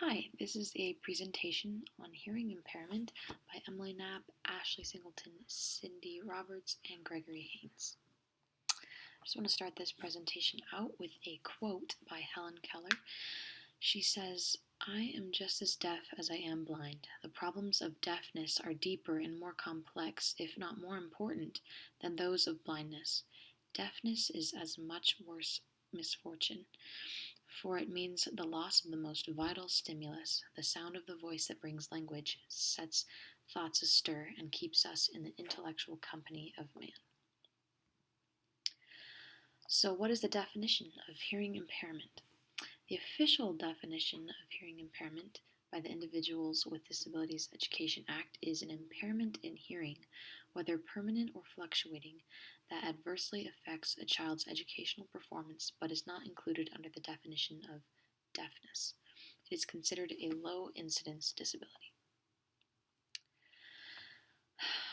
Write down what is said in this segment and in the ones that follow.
Hi, this is a presentation on hearing impairment by Emily Knapp, Ashley Singleton, Cindy Roberts, and Gregory Haynes. I just want to start this presentation out with a quote by Helen Keller. She says, "I am just as deaf as I am blind. The problems of deafness are deeper and more complex, if not more important, than those of blindness. Deafness is as much worse misfortune, for it means the loss of the most vital stimulus, the sound of the voice that brings language, sets thoughts astir, and keeps us in the intellectual company of man." So, what is the definition of hearing impairment? The official definition of hearing impairment by the Individuals with Disabilities Education Act is an impairment in hearing, whether permanent or fluctuating, that adversely affects a child's educational performance but is not included under the definition of deafness. It is considered a low incidence disability.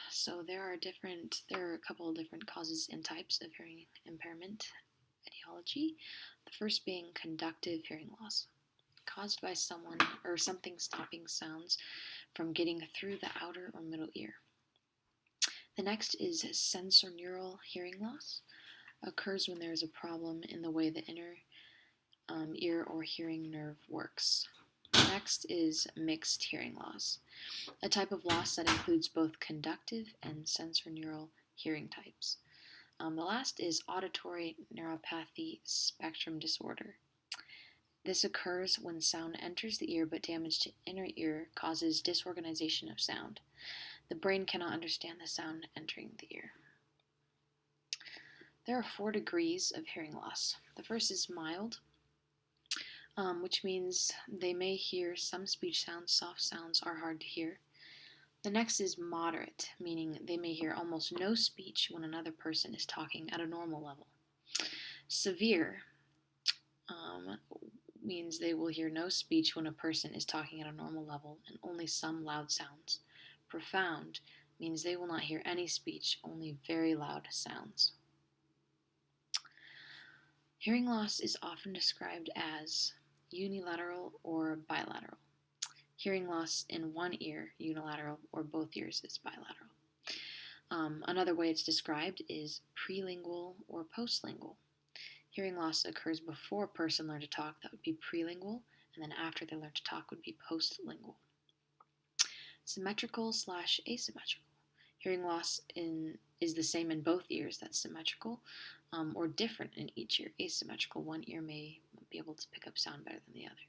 So there are a couple of different causes and types of hearing impairment etiology. The first being conductive hearing loss, caused by someone or something stopping sounds from getting through the outer or middle ear. The next is sensorineural hearing loss, occurs when there is a problem in the way the inner ear or hearing nerve works. Next is mixed hearing loss, a type of loss that includes both conductive and sensorineural hearing types. The last is auditory neuropathy spectrum disorder. This occurs when sound enters the ear but damage to inner ear causes disorganization of sound. The brain cannot understand the sound entering the ear. There are 4 degrees of hearing loss. The first is mild, which means they may hear some speech sounds, soft sounds are hard to hear. The next is moderate, meaning they may hear almost no speech when another person is talking at a normal level. Severe means they will hear no speech when a person is talking at a normal level and only some loud sounds. Profound means they will not hear any speech, only very loud sounds. Hearing loss is often described as unilateral or bilateral. Hearing loss in one ear, unilateral, or both ears is bilateral. Another way it's described is prelingual or postlingual. Hearing loss occurs before a person learned to talk, that would be prelingual, and then after they learn to talk would be postlingual. Symmetrical/asymmetrical. Hearing loss is the same in both ears, that's symmetrical, or different in each ear, asymmetrical. One ear may be able to pick up sound better than the other.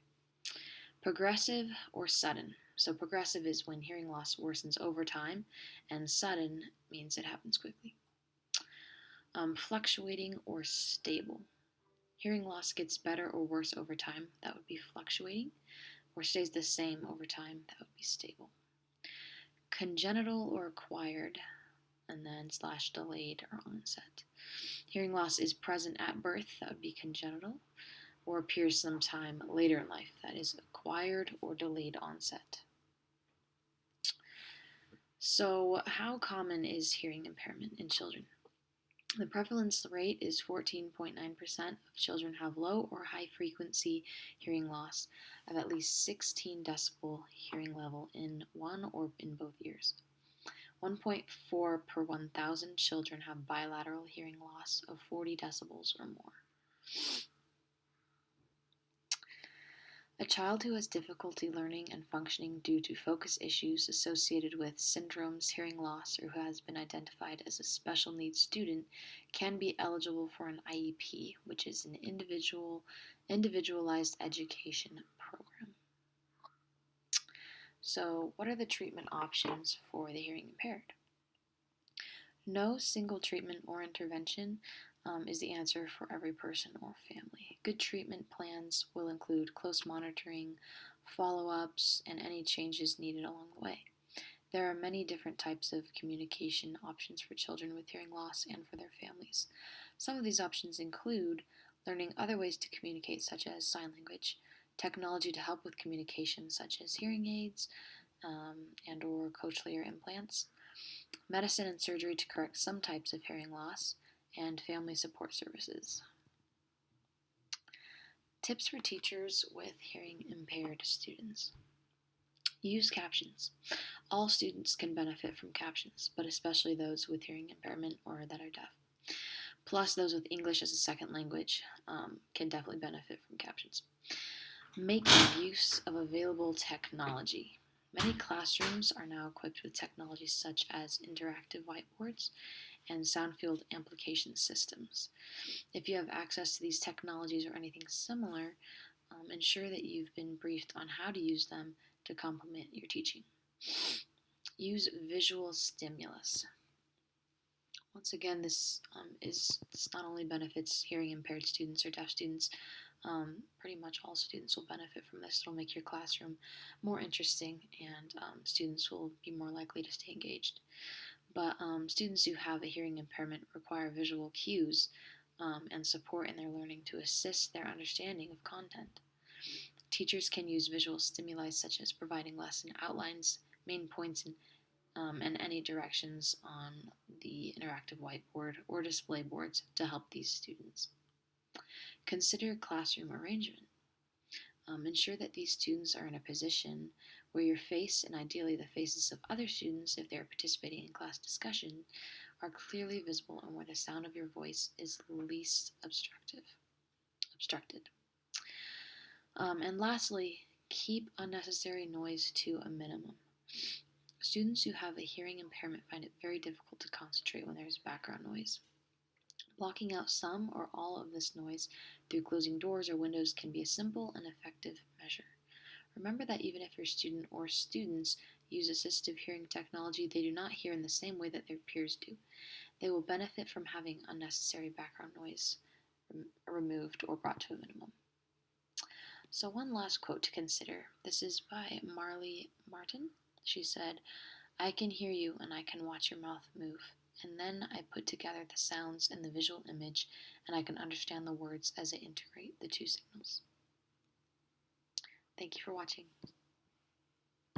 Progressive or sudden. So progressive is when hearing loss worsens over time, and sudden means it happens quickly. Fluctuating or stable. Hearing loss gets better or worse over time, that would be fluctuating, or stays the same over time, that would be stable. Congenital or acquired, and then /delayed or onset. Hearing loss is present at birth, that would be congenital, or appears sometime later in life, that is acquired or delayed onset. So, how common is hearing impairment in children? The prevalence rate is 14.9% of children have low or high frequency hearing loss of at least 16 decibel hearing level in one or in both ears. 1.4 per 1,000 children have bilateral hearing loss of 40 decibels or more. A child who has difficulty learning and functioning due to focus issues associated with syndromes, hearing loss, or who has been identified as a special needs student can be eligible for an IEP, which is an individualized education program. So, what are the treatment options for the hearing impaired? No single treatment or intervention is the answer for every person or family. Good treatment plans will include close monitoring, follow-ups, and any changes needed along the way. There are many different types of communication options for children with hearing loss and for their families. Some of these options include learning other ways to communicate, such as sign language, technology to help with communication, such as hearing aids and or cochlear implants, medicine and surgery to correct some types of hearing loss, and family support services. Tips for teachers with hearing impaired students. Use captions. All students can benefit from captions, but especially those with hearing impairment or that are deaf. Plus, those with English as a second language can definitely benefit from captions. Make use of available technology. Many classrooms are now equipped with technologies such as interactive whiteboards and sound field amplification systems. If you have access to these technologies or anything similar, ensure that you've been briefed on how to use them to complement your teaching. Use visual stimulus. Once again, this not only benefits hearing impaired students or deaf students. Pretty much all students will benefit from this. It'll make your classroom more interesting, and students will be more likely to stay engaged. But students who have a hearing impairment require visual cues and support in their learning to assist their understanding of content. Teachers can use visual stimuli such as providing lesson outlines, main points, and any directions on the interactive whiteboard or display boards to help these students. Consider classroom arrangement. Ensure that these students are in a position where your face, and ideally the faces of other students if they are participating in class discussion, are clearly visible and where the sound of your voice is least obstructed. And lastly, keep unnecessary noise to a minimum. Students who have a hearing impairment find it very difficult to concentrate when there is background noise. Blocking out some or all of this noise through closing doors or windows can be a simple and effective measure. Remember that even if your student or students use assistive hearing technology, they do not hear in the same way that their peers do. They will benefit from having unnecessary background noise removed or brought to a minimum. So one last quote to consider. This is by Marley Martin. She said, "I can hear you and I can watch your mouth move. And then I put together the sounds and the visual image, and I can understand the words as I integrate the two signals." Thank you for watching.